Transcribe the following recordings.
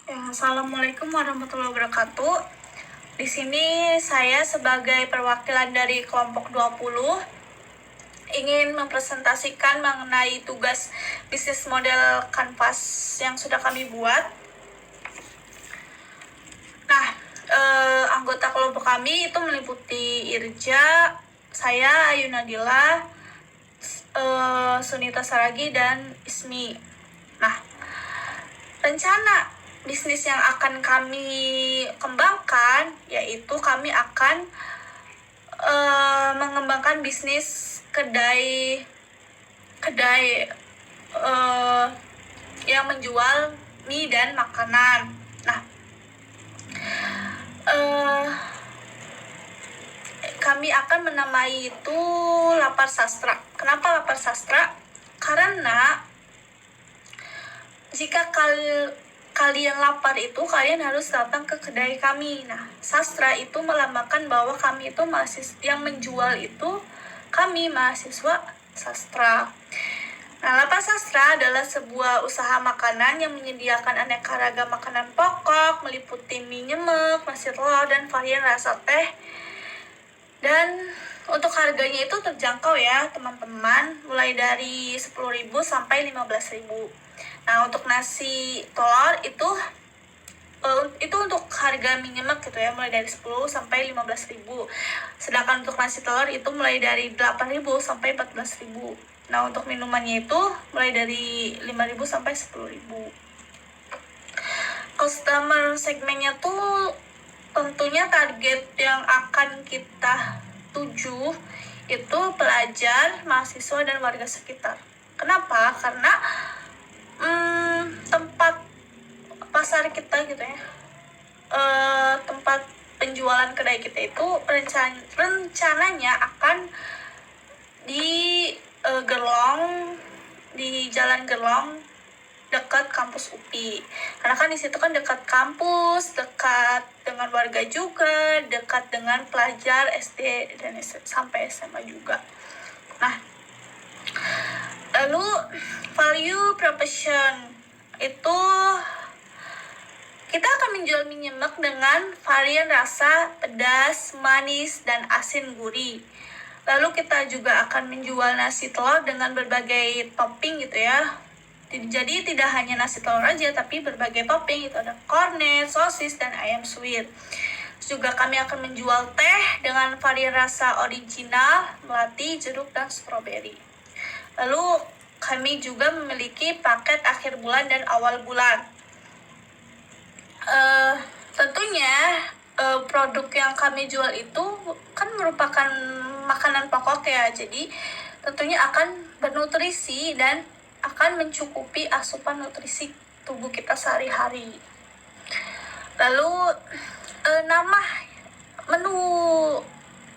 Ya, Assalamualaikum warahmatullahi wabarakatuh. Di sini saya sebagai perwakilan dari kelompok 20 ingin mempresentasikan mengenai tugas bisnis model kanvas yang sudah kami buat. Nah, anggota kelompok kami itu meliputi Irja, saya Ayu Nadila, Sunita Saragi, dan Ismi. Nah, rencana bisnis yang akan kami kembangkan yaitu kami akan mengembangkan bisnis kedai yang menjual mie dan makanan. Nah, kami akan menamai itu Lapar Sastra. Kenapa Lapar Sastra? Karena jika kalian lapar itu kalian harus datang ke kedai kami. Nah, sastra itu melambangkan bahwa kami itu mahasiswa yang menjual itu kami mahasiswa sastra. Nah, Lapar Sastra adalah sebuah usaha makanan yang menyediakan aneka ragam makanan pokok meliputi mie nyemek, nasi telur, dan varian rasa teh. Dan untuk harganya itu terjangkau ya teman-teman, mulai dari 10.000 sampai 15.000. Nah, untuk nasi telur itu untuk harga mie nyemek gitu ya, mulai dari 10 sampai 15.000. Sedangkan untuk nasi telur itu mulai dari 8.000 sampai 14.000. Nah, untuk minumannya itu mulai dari 5.000 sampai 10.000. Customer segmennya tuh tentunya target yang akan kita tuju itu pelajar, mahasiswa, dan warga sekitar. Kenapa? Karena tempat pasar kita gitu ya, tempat penjualan kedai kita itu rencananya akan di di Jalan Gerlong dekat kampus UPI. Karena kan di situ kan dekat kampus, dekat dengan warga juga, dekat dengan pelajar SD dan sampai SMA juga. Nah, lalu value proposition itu kita akan menjual mie nyemek dengan varian rasa pedas, manis, dan asin gurih. Lalu kita juga akan menjual nasi telur dengan berbagai topping gitu ya. Jadi tidak hanya nasi telur aja, tapi berbagai topping. Itu ada kornet, sosis, dan ayam suwir. Juga kami akan menjual teh dengan varian rasa original, melati, jeruk, dan stroberi. Lalu kami juga memiliki paket akhir bulan dan awal bulan. Tentunya produk yang kami jual itu kan merupakan makanan pokok ya, jadi tentunya akan bernutrisi dan akan mencukupi asupan nutrisi tubuh kita sehari-hari. Lalu nama menu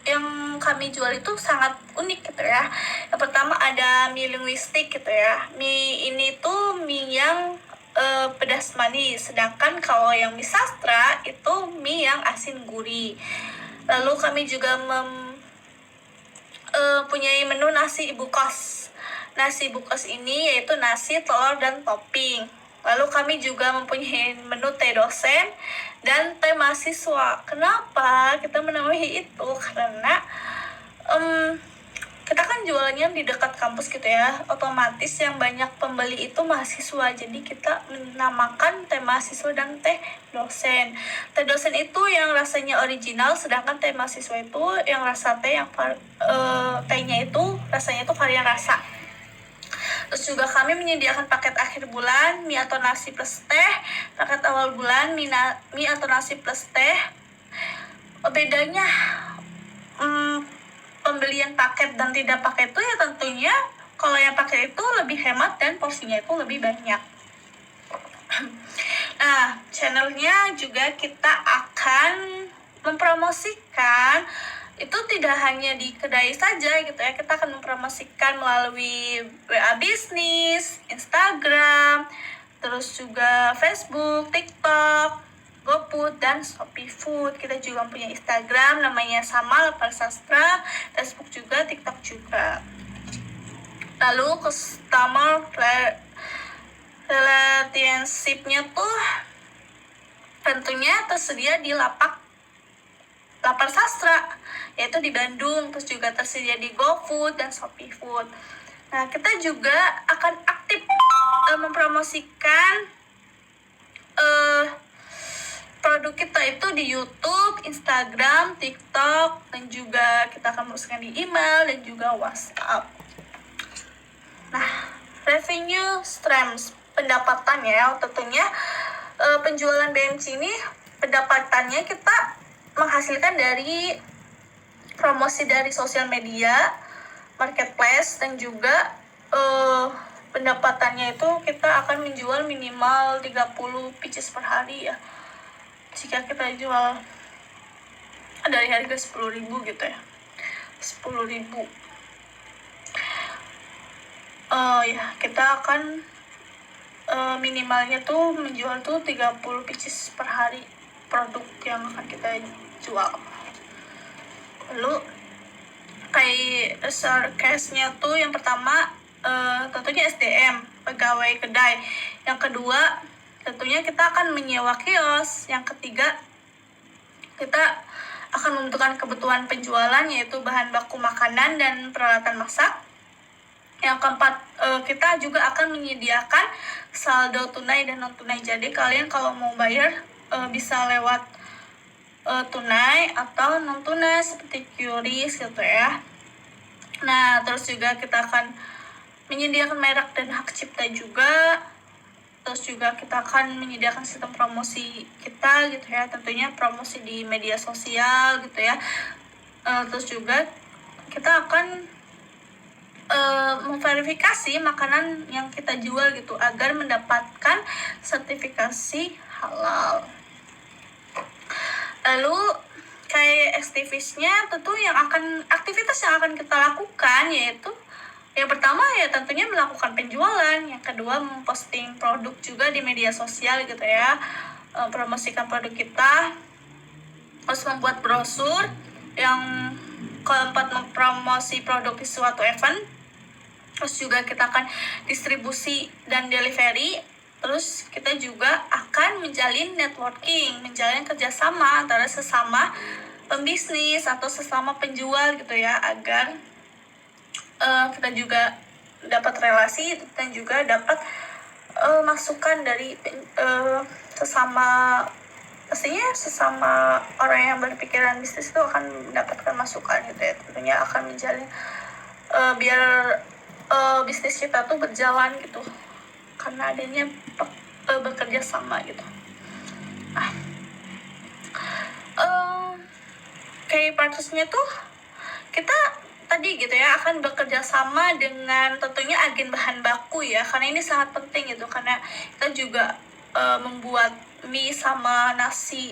yang kami jual itu sangat unik gitu ya. Yang pertama ada mie linguistik gitu ya. Mie ini tuh mie yang pedas manis, sedangkan kalau yang mie sastra itu mie yang asin gurih. Lalu kami juga punyai menu nasi ibu kos. Nasi ibu kos ini yaitu nasi, telur, dan topping. Lalu kami juga mempunyai menu teh dosen dan teh mahasiswa. Kenapa kita menamai itu? Karena kita kan jualannya di dekat kampus gitu ya, otomatis yang banyak pembeli itu mahasiswa, jadi kita menamakan teh mahasiswa dan teh dosen. Teh dosen itu yang rasanya original, sedangkan teh mahasiswa itu yang rasa teh yang tehnya itu rasanya itu varian rasa. Terus juga kami menyediakan paket akhir bulan mie atau nasi plus teh, paket awal bulan mie atau nasi plus teh. Bedanya pembelian paket dan tidak paket itu ya tentunya kalau yang paket itu lebih hemat dan porsinya itu lebih banyak. Nah, channelnya juga kita akan mempromosikan itu tidak hanya di kedai saja gitu ya, kita akan mempromosikan melalui WA Bisnis, Instagram, terus juga Facebook, TikTok, GoFood, dan Shopee Food. Kita juga punya Instagram namanya sama Lapar Sastra, Facebook juga, TikTok juga. Lalu customer relationship-nya tuh tentunya tersedia di Lapar Sastra, yaitu di Bandung, terus juga tersedia di GoFood dan Shopee Food. Nah, kita juga akan aktif mempromosikan produk kita itu di YouTube, Instagram, TikTok, dan juga kita akan memasukkan di email dan juga WhatsApp. Nah, revenue streams, pendapatannya tentunya penjualan BMC ini pendapatannya kita menghasilkan dari promosi dari sosial media, marketplace, dan juga pendapatannya itu kita akan menjual minimal 30 pieces per hari ya. Jika kita jual dari harga 10.000 gitu ya, 10.000 ya kita akan minimalnya tuh menjual tuh 30 pieces per hari produk yang akan kita jual. Lalu kayak case-nya tuh yang pertama tentunya SDM, pegawai kedai. Yang kedua tentunya kita akan menyewa kios. Yang ketiga kita akan membutuhkan kebutuhan penjualan, yaitu bahan baku makanan dan peralatan masak. Yang keempat kita juga akan menyediakan saldo tunai dan non tunai. Jadi kalian kalau mau bayar bisa lewat tunai atau non tunai seperti QRIS gitu ya. Nah, terus juga kita akan menyediakan merek dan hak cipta juga. Terus juga kita akan menyediakan sistem promosi kita gitu ya, tentunya promosi di media sosial gitu ya. Terus juga kita akan memverifikasi makanan yang kita jual gitu agar mendapatkan sertifikasi halal. Lalu kayak aktivitasnya tentu aktivitas yang akan kita lakukan yaitu yang pertama ya tentunya melakukan penjualan, yang kedua memposting produk juga di media sosial gitu ya, promosikan produk kita, terus membuat brosur, yang keempat mempromosi produk di suatu event, terus juga kita akan distribusi dan delivery, terus kita juga akan menjalin networking, menjalin kerjasama antara sesama pembisnis atau sesama penjual gitu ya, agar kita juga dapat relasi dan juga dapat masukan dari sesama orang yang berpikiran bisnis itu akan mendapatkan masukan gitu ya, tentunya akan menjalin biar bisnis kita tuh berjalan gitu karena adanya bekerja sama gitu. Nah, kayak partnersnya tuh kita tadi gitu ya akan bekerja sama dengan tentunya agen bahan baku ya, karena ini sangat penting gitu, karena kita juga membuat mie sama nasi,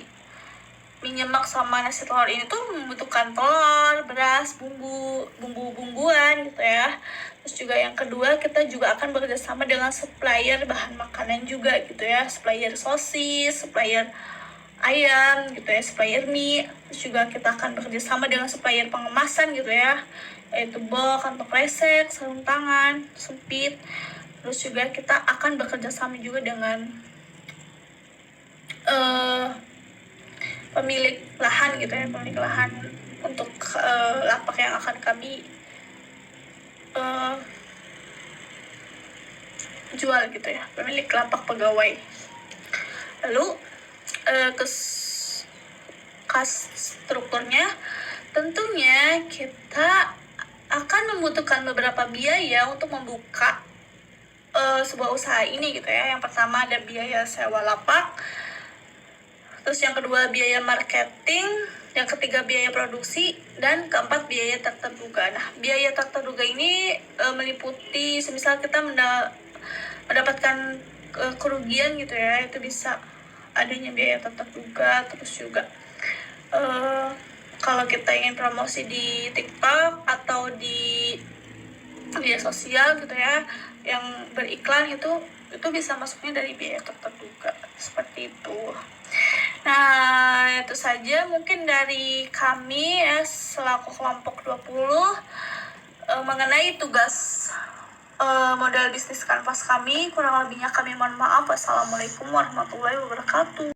mie nyemek sama nasi telur ini tuh membutuhkan telur, beras, bumbuan gitu ya. Terus juga yang kedua kita juga akan bekerja sama dengan supplier bahan makanan juga gitu ya, supplier sosis, supplier ayam gitu ya, supplier mie. Terus juga kita akan bekerja sama dengan supplier pengemasan gitu ya, yaitu box, kantong kresek, sarung tangan, sempit. Terus juga kita akan bekerja sama juga dengan pemilik lahan gitu ya, pemilik lahan untuk lapak yang akan kami jual gitu ya, pemilik lapak pegawai. Lalu strukturnya tentunya kita akan membutuhkan beberapa biaya untuk membuka sebuah usaha ini gitu ya. Yang pertama ada biaya sewa lapak, terus yang kedua biaya marketing, yang ketiga biaya produksi, dan keempat biaya tak terduga. Nah, biaya tak terduga ini meliputi semisal kita mendapatkan kerugian gitu ya, itu bisa adanya biaya tak terduga. Terus juga kalau kita ingin promosi di TikTok atau di media sosial gitu ya yang beriklan, itu bisa masuknya dari biaya tak terduga seperti itu. Nah, itu saja mungkin dari kami ya selaku kelompok 20 mengenai tugas modal bisnis kanvas kami. Kurang lebihnya kami mohon maaf. Wassalamualaikum warahmatullahi wabarakatuh.